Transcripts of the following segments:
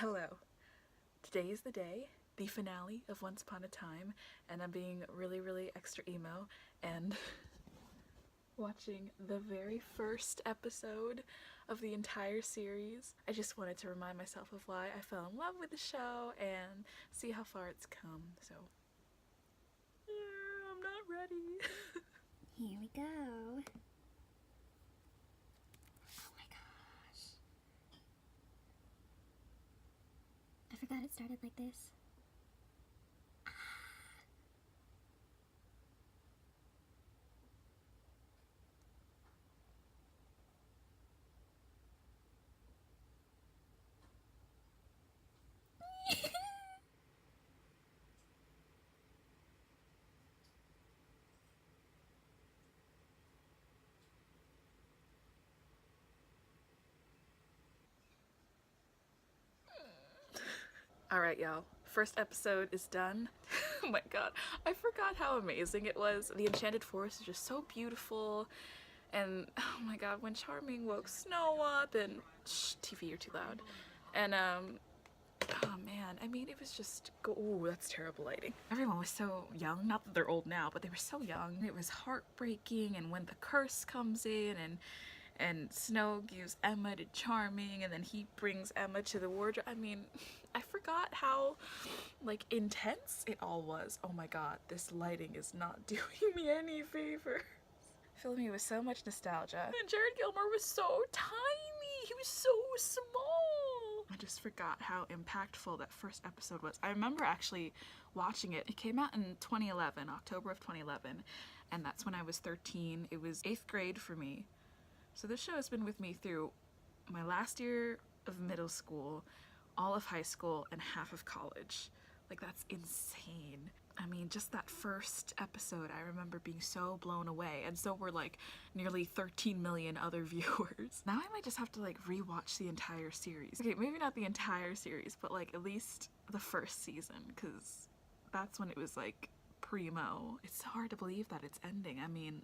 Hello. Today is the day, the finale of Once Upon a Time, and I'm being really extra emo and watching the very first episode of the entire series. I just wanted to remind myself of why I fell in love with the show and see how far it's come, so yeah, I'm not ready. Here we go. Oh my gosh. I forgot it started like this. Alright, y'all. First episode is done. Oh my god. I forgot how amazing it was. The Enchanted Forest is just so beautiful. And oh my god, when Charming woke Snow up and shh, TV, you're too loud. And oh man, I mean, it was just ooh, that's terrible lighting. Everyone was so young, not that they're old now, but they were so young. It was heartbreaking, and when the curse comes in and Snow gives Emma to Charming, and then he brings Emma to the wardrobe. I mean, I forgot how, like, intense it all was. Oh my god, this lighting is not doing me any favors. Filling me with so much nostalgia. And Jared Gilmore was so tiny! He was so small! I just forgot how impactful that first episode was. I remember actually watching it. It came out in 2011, October of 2011, and that's when I was 13. It was 8th grade for me. So this show has been with me through my last year of middle school, all of high school, and half of college. Like, that's insane. I mean, just that first episode, I remember being so blown away, and so were like nearly 13 million other viewers. Now I might just have to like rewatch the entire series. Okay, maybe not the entire series, but like at least the first season, because that's when it was like primo. It's so hard to believe that it's ending. I mean,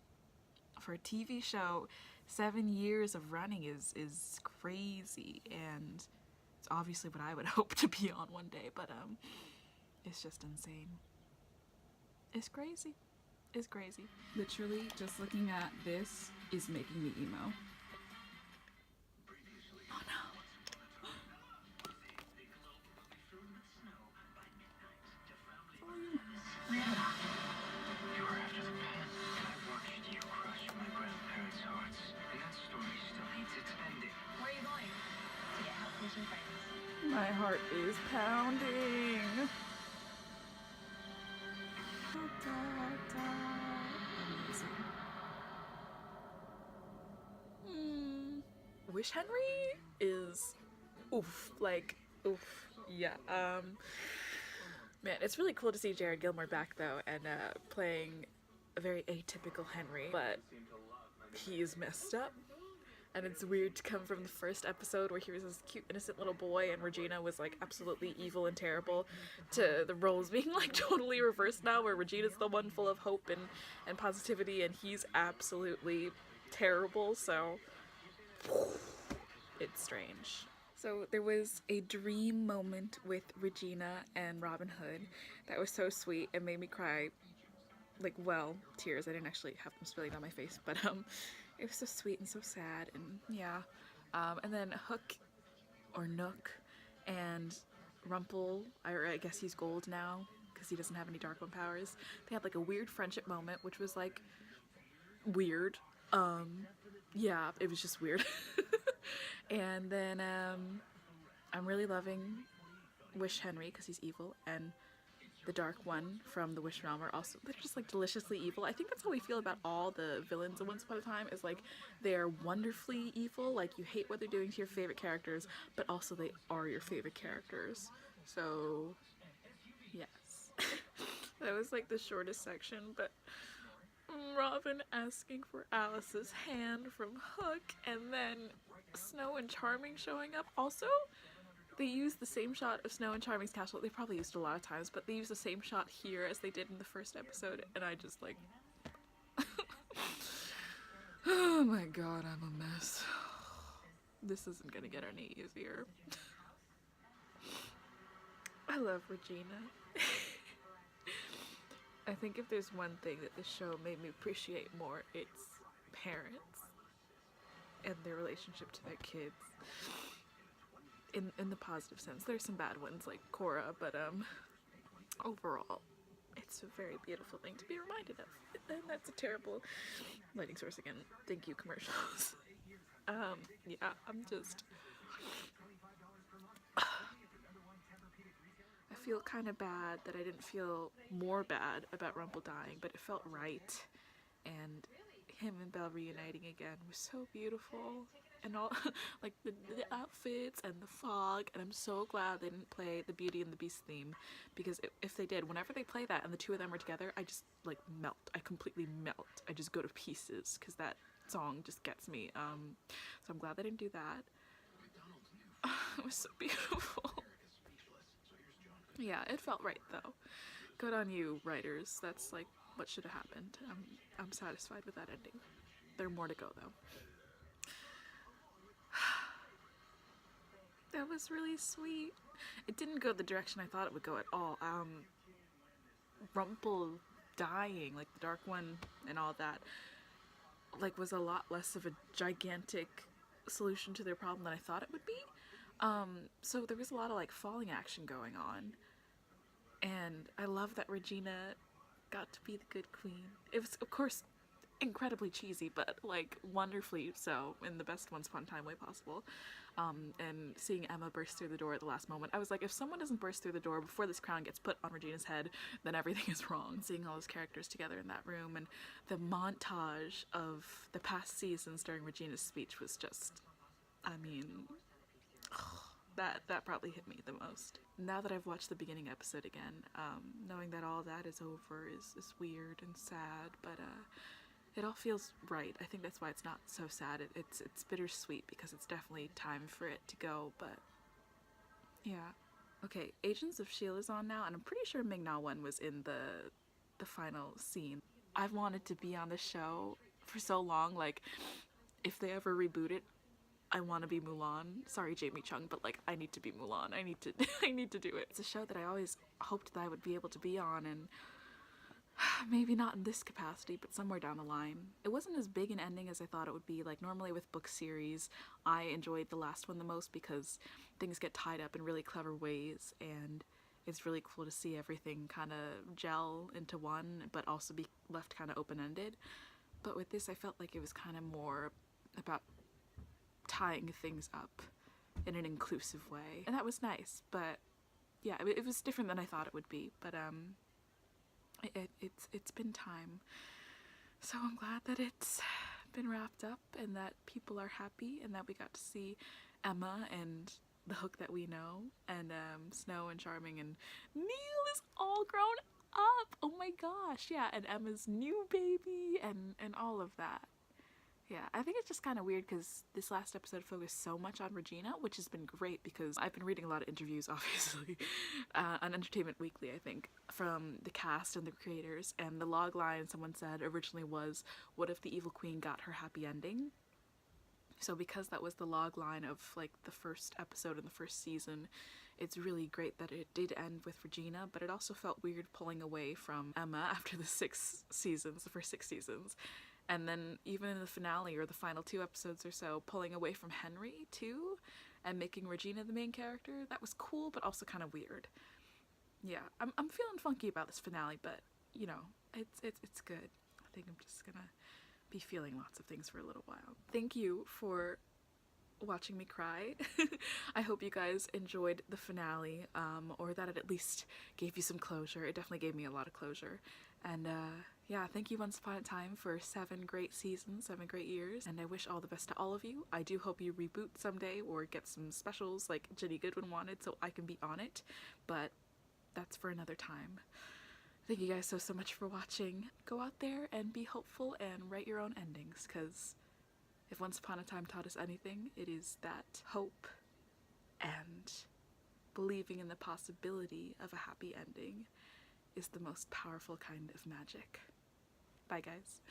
for a TV show, 7 years of running is crazy, and it's obviously what I would hope to be on one day, but it's just insane. It's crazy. It's crazy. Literally, just looking at this is making me emo. Oh no. You were after the pen, and I watched you crush my grandparents' hearts. And that story still needs its ending. Where are you going? To get help from some friends. My heart is pounding. Amazing. Wish Henry is oof, like oof, yeah. Man, it's really cool to see Jared Gilmore back though, and playing a very atypical Henry, but he is messed up. And it's weird to come from the first episode where he was this cute, innocent little boy and Regina was like absolutely evil and terrible, to the roles being like totally reversed now, where Regina's the one full of hope and positivity and he's absolutely terrible, so it's strange. So there was a dream moment with Regina and Robin Hood that was so sweet and made me cry. Like, well, tears. I didn't actually have them spilling down my face, but it was so sweet and so sad, and yeah. And then Hook, or Nook, and Rumple, I guess he's gold now, because he doesn't have any Darkbone powers. They had like a weird friendship moment, which was like, weird. Yeah, it was just weird. And then, I'm really loving Wish Henry, because he's evil, and the Dark One from the Wish Realm are also, they're just like deliciously evil. I think that's how we feel about all the villains of Once Upon a Time, is like they're wonderfully evil, like you hate what they're doing to your favorite characters, but also they are your favorite characters. So yes. That was like the shortest section, but Robin asking for Alice's hand from Hook, and then Snow and Charming showing up. Also, they used the same shot of Snow and Charming's castle. They probably used it a lot of times, but they used the same shot here as they did in the first episode, and I just like... Oh my god, I'm a mess. This isn't gonna get any easier. love Regina. I think if there's one thing that the show made me appreciate more, it's parents and their relationship to their kids. In the positive sense. There's some bad ones like Cora, but overall, it's a very beautiful thing to be reminded of. And that's a terrible lighting source again. Thank you, commercials. Yeah, I'm just... I feel kind of bad that I didn't feel more bad about Rumple dying, but it felt right. And him and Belle reuniting again was so beautiful. And all, like, the outfits and the fog, and I'm so glad they didn't play the Beauty and the Beast theme, because if they did, whenever they play that and the two of them are together, I just, like, melt. I completely melt. I just go to pieces, because that song just gets me. So I'm glad they didn't do that. It was so beautiful. Yeah, it felt right, though. Good on you, writers. That's, like, what should have happened. I'm satisfied with that ending. There are more to go, though. That was really sweet. It didn't go the direction I thought it would go at all. Rumple dying, like the Dark One and all that, like, was a lot less of a gigantic solution to their problem than I thought it would be. So there was a lot of, like, falling action going on. And I love that Regina got to be the good queen. It was, of course, incredibly cheesy, but, like, wonderfully so, in the best Once Upon a Time way possible. And seeing Emma burst through the door at the last moment, I was like, if someone doesn't burst through the door before this crown gets put on Regina's head, then everything is wrong. Seeing all those characters together in that room, and the montage of the past seasons during Regina's speech was just, I mean, that probably hit me the most. Now that I've watched the beginning episode again, knowing that all that is over is weird and sad, but it all feels right. I think that's why it's not so sad. It's bittersweet, because it's definitely time for it to go, but yeah. Okay, Agents of S.H.I.E.L.D. is on now, and I'm pretty sure Ming-Na one was in the final scene. I've wanted to be on the show for so long. Like, if they ever reboot it, I want to be Mulan. Sorry, Jamie Chung, but, like, I need to be Mulan. I need to do it. It's a show that I always hoped that I would be able to be on, and maybe not in this capacity, but somewhere down the line. It wasn't as big an ending as I thought it would be. Like, normally with book series, I enjoyed the last one the most because things get tied up in really clever ways, and it's really cool to see everything kind of gel into one, but also be left kind of open-ended. But with this, I felt like it was kind of more about tying things up in an inclusive way, and that was nice. But yeah, it was different than I thought it would be, but it's been time, so I'm glad that it's been wrapped up and that people are happy and that we got to see Emma and the Hook that we know, and Snow and Charming, and Neil is all grown up. Oh my gosh, yeah, and Emma's new baby and all of that. Yeah, I think it's just kind of weird because this last episode focused so much on Regina, which has been great because I've been reading a lot of interviews, obviously, on Entertainment Weekly, I think, from the cast and the creators, and the log line someone said originally was, what if the evil queen got her happy ending? So because that was the log line of, like, the first episode in the first season, it's really great that it did end with Regina, but it also felt weird pulling away from Emma after the first 6 seasons. And then even in the finale, or the final 2 episodes or so, pulling away from Henry, too, and making Regina the main character. That was cool, but also kind of weird. Yeah, I'm feeling funky about this finale, but, you know, it's good. I think I'm just gonna be feeling lots of things for a little while. Thank you for watching me cry. I hope you guys enjoyed the finale, or that it at least gave you some closure. It definitely gave me a lot of closure. And yeah, thank you Once Upon a Time for 7 great seasons, 7 great years, and I wish all the best to all of you. I do hope you reboot someday or get some specials like Jenny Goodwin wanted so I can be on it, but that's for another time. Thank you guys so much for watching. Go out there and be hopeful and write your own endings, because if Once Upon a Time taught us anything, it is that hope and believing in the possibility of a happy ending is the most powerful kind of magic. Bye, guys.